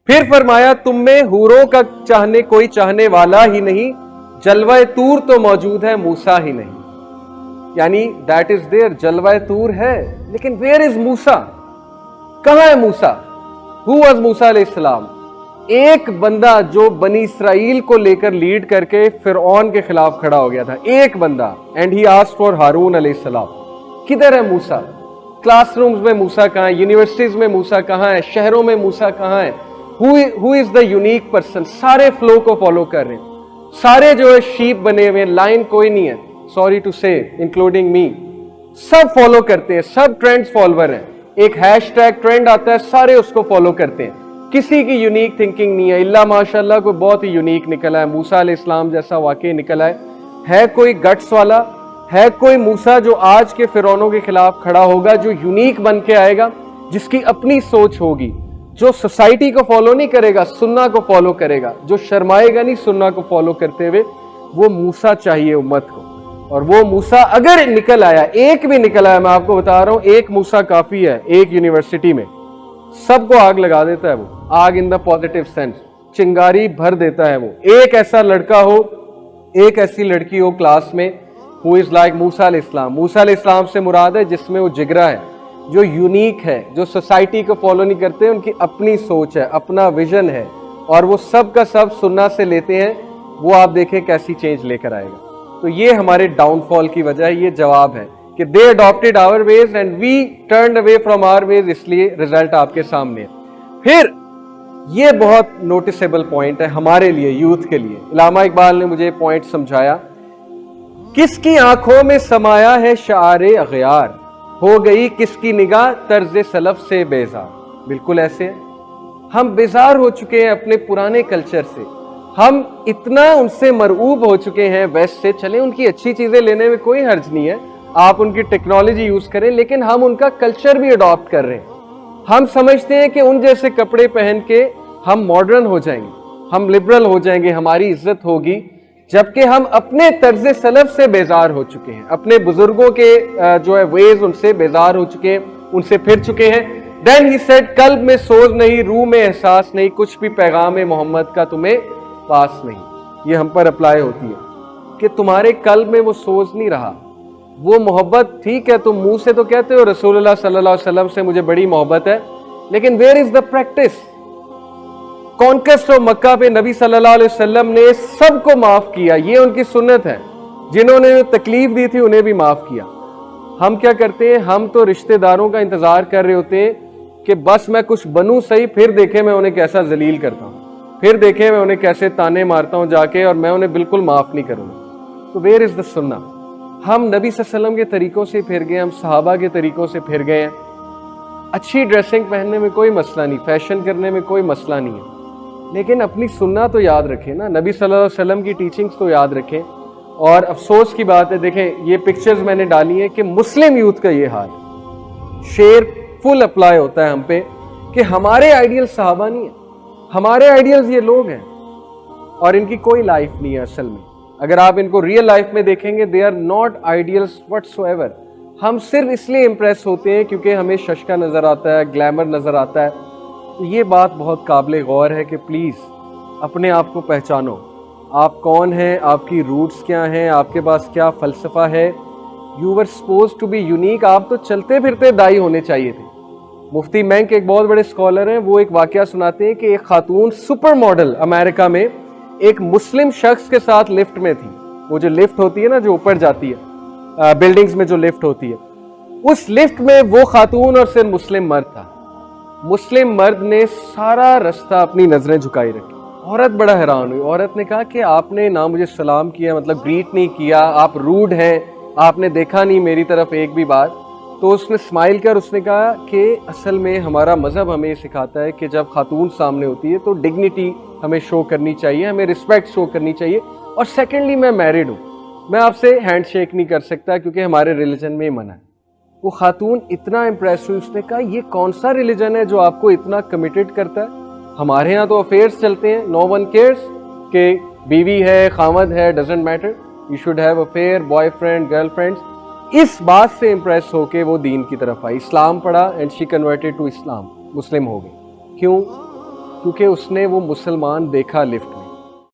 پھر فرمایا تم میں حوروں کا کوئی چاہنے والا ہی نہیں، جلوہ طور تو موجود ہے موسیٰ ہی نہیں. یعنی دیٹ از دیئر، جلوہ طور ہے لیکن ویئر از موسیٰ؟ کہاں ہے موسیٰ؟ ہو واز موسیٰ علیہ السلام؟ ایک بندہ جو بنی اسرائیل کو لے کر لیڈ کر کے فرعون کے خلاف کھڑا ہو گیا تھا، ایک بندہ، and he asked for Haroon علیہ السلام. کدھر ہے موسیٰ؟ کلاس رومز میں موسیٰ کہاں ہے؟ یونیورسٹیز میں موسیٰ کہاں ہے؟ شہروں میں موسیٰ کہاں ہے؟ who is the unique person؟ سارے فلو کو فالو کر رہے ہیں، سارے جو ہے شیپ بنے ہوئے، لائن کوئی نہیں ہے، سوری ٹو سے انکلوڈنگ می، سب فالو کرتے ہیں، سب ٹرینڈ فالوور ہیں. ایک ہیش ٹیگ ٹرینڈ آتا ہے، سارے اس کو فالو کرتے ہیں، کسی کی یونیک تھنکنگ نہیں ہے. اللہ ماشاءاللہ کوئی بہت ہی یونیک نکلا ہے، موسیٰ علیہ السلام جیسا واقعی نکلا ہے کوئی گٹس والا، ہے کوئی موسیٰ جو آج کے فرعونوں کے خلاف کھڑا ہوگا، جو یونیک بن کے آئے گا، جس کی اپنی سوچ ہوگی، جو سوسائٹی کو فالو نہیں کرے گا، سنہ کو فالو کرے گا، جو شرمائے گا نہیں سنہ کو فالو کرتے ہوئے. وہ موسیٰ چاہیے امت کو. اور وہ موسیٰ اگر نکل آیا، ایک بھی نکل آیا، میں آپ کو بتا رہا ہوں، ایک موسیٰ کافی ہے. ایک یونیورسٹی میں سب کو آگ لگا دیتا ہے، وہ آگ ان دا پازیٹیو سینس، چنگاری بھر دیتا ہے. وہ ایک ایسا لڑکا ہو، ایک ایسی لڑکی ہو کلاس میں who is like موسیٰ علیہ السلام. موسیٰ علیہ السلام سے مراد ہے جس میں وہ جگرا ہے، جو یونیک ہے، جو سوسائٹی کو فالو نہیں کرتے، ان کی اپنی سوچ ہے، اپنا ویژن ہے، اور وہ سب کا سب سننا سے لیتے ہیں. وہ آپ دیکھیں کیسی چینج لے کر آئے گا. تو یہ ہمارے ڈاؤن فال کی وجہ ہے، یہ جواب ہے کہ they adopted our ways and we turned away from our ways، اس لیے رزلٹ آپ کے سامنے ہے. پھر یہ بہت نوٹسیبل پوائنٹ ہے ہمارے لیے، یوتھ کے لیے. علامہ اقبال نے مجھے پوائنٹ سمجھایا، کس کی آنکھوں میں سمایا ہے شعار اغیار، ہو گئی کس کی نگاہ طرز سلف سے بیزار. بالکل ایسے ہیں، ہم بیزار ہو چکے ہیں اپنے پرانے کلچر سے، ہم اتنا ان سے مرعوب ہو چکے ہیں ویسٹ سے. چلیں ان کی اچھی چیزیں لینے میں کوئی حرج نہیں ہے، آپ ان کی ٹیکنالوجی یوز کریں، لیکن ہم ان کا کلچر بھی اڈاپٹ کر رہے ہیں. ہم سمجھتے ہیں کہ ان جیسے کپڑے پہن کے ہم ماڈرن ہو جائیں گے، ہم لبرل ہو جائیں گے، ہماری عزت ہوگی، جبکہ ہم اپنے طرز سلف سے بیزار ہو چکے ہیں، اپنے بزرگوں کے جو ہے ویز ان سے بیزار ہو چکے ہیں، ان سے پھر چکے ہیں. دین ہی سیڈ قلب میں سوز نہیں، روح میں احساس نہیں، کچھ بھی پیغام محمد کا تمہیں پاس نہیں. یہ ہم پر اپلائی ہوتی ہے کہ تمہارے قلب میں وہ سوز نہیں رہا، وہ محبت. ٹھیک ہے تم منہ سے تو کہتے ہو رسول اللہ صلی اللہ علیہ وسلم سے مجھے بڑی محبت ہے، لیکن where is the practice? Conquest of Mecca پہ نبی صلی اللہ علیہ وسلم نے سب کو معاف کیا، یہ ان کی سنت ہے. جنہوں نے تکلیف دی تھی انہیں بھی معاف کیا. ہم کیا کرتے ہیں؟ ہم تو رشتہ داروں کا انتظار کر رہے ہوتے ہیں کہ بس میں کچھ بنوں صحیح، پھر دیکھیں میں انہیں کیسا ذلیل کرتا ہوں، پھر دیکھیں میں انہیں کیسے تانے مارتا ہوں جا کے، اور میں انہیں بالکل معاف نہیں کروں گا. تو ویئر از دا سنہ؟ ہم نبی صلی اللہ علیہ وسلم کے طریقوں سے پھر گئے، ہم صحابہ کے طریقوں سے پھر گئے ہیں. اچھی ڈریسنگ پہننے میں کوئی مسئلہ نہیں، فیشن کرنے میں کوئی مسئلہ نہیں ہے، لیکن اپنی سننا تو یاد رکھیں نا، نبی صلی اللہ علیہ وسلم کی ٹیچنگز تو یاد رکھیں. اور افسوس کی بات ہے، دیکھیں یہ پکچرز میں نے ڈالی ہیں کہ مسلم یوتھ کا یہ حال ہے. شیر فل اپلائی ہوتا ہے ہم پہ کہ ہمارے آئیڈیل صحابہ نہیں ہیں، ہمارے آئیڈیلز یہ لوگ ہیں، اور ان کی کوئی لائف نہیں ہے اصل میں. اگر آپ ان کو ریئل لائف میں دیکھیں گے، they are not ideals whatsoever. ہم صرف اس لیے امپریس ہوتے ہیں کیونکہ ہمیں ششکا نظر آتا ہے، گلیمر نظر آتا ہے. تو یہ بات بہت قابل غور ہے کہ پلیز اپنے آپ کو پہچانو، آپ کون ہیں، آپ کی روٹس کیا ہیں، آپ کے پاس کیا فلسفہ ہے. You were suppose to be unique. آپ تو چلتے پھرتے دائی ہونے چاہیے تھے. مفتی مینک ایک بہت بڑے اسکالر ہیں، وہ ایک واقعہ سناتے ہیں کہ ایک خاتون سپر ماڈل امریکہ میں ایک مسلم شخص کے ساتھ لفٹ میں تھی. وہ جو لفٹ ہوتی ہے نا، جو اوپر جاتی ہے بلڈنگز میں، جو لفٹ ہوتی ہے، اس لفٹ میں وہ خاتون اور صرف مسلم مرد تھا. مسلم مرد نے سارا رستہ اپنی نظریں جھکائی رکھی. عورت بڑا حیران ہوئی. عورت نے کہا کہ آپ نے نہ مجھے سلام کیا، مطلب گریٹ نہیں کیا، آپ روڈ ہیں، آپ نے دیکھا نہیں میری طرف ایک بھی بار. تو اس نے اسمائل کر اس نے کہا کہ اصل میں ہمارا مذہب ہمیں سکھاتا ہے کہ جب خاتون سامنے ہوتی ہے تو ڈگنیٹی ہمیں شو کرنی چاہیے، ہمیں رسپیکٹ شو کرنی چاہیے. اور سیکنڈلی میں میرڈ ہوں، میں آپ سے ہینڈ شیک نہیں کر سکتا کیونکہ ہمارے ریلیجن میں منع ہے. وہ خاتون اتنا امپریس ہوئی، اس نے کہا یہ کون سا ریلیجن ہے جو آپ کو اتنا کمیٹڈ کرتا ہے؟ ہمارے ہاں تو افیئرس چلتے ہیں، نو ون کیئرس کہ بیوی ہے، خامد ہے، doesn't matter, you should have affair, boyfriend, girlfriends. اس بات سے امپریس ہو کے وہ دین کی طرف آئی، اسلام پڑھا، اینڈ شی کنورٹیڈ ٹو اسلام، مسلم ہو گئی. کیوں؟ کیونکہ اس نے وہ مسلمان دیکھا لفٹ میں.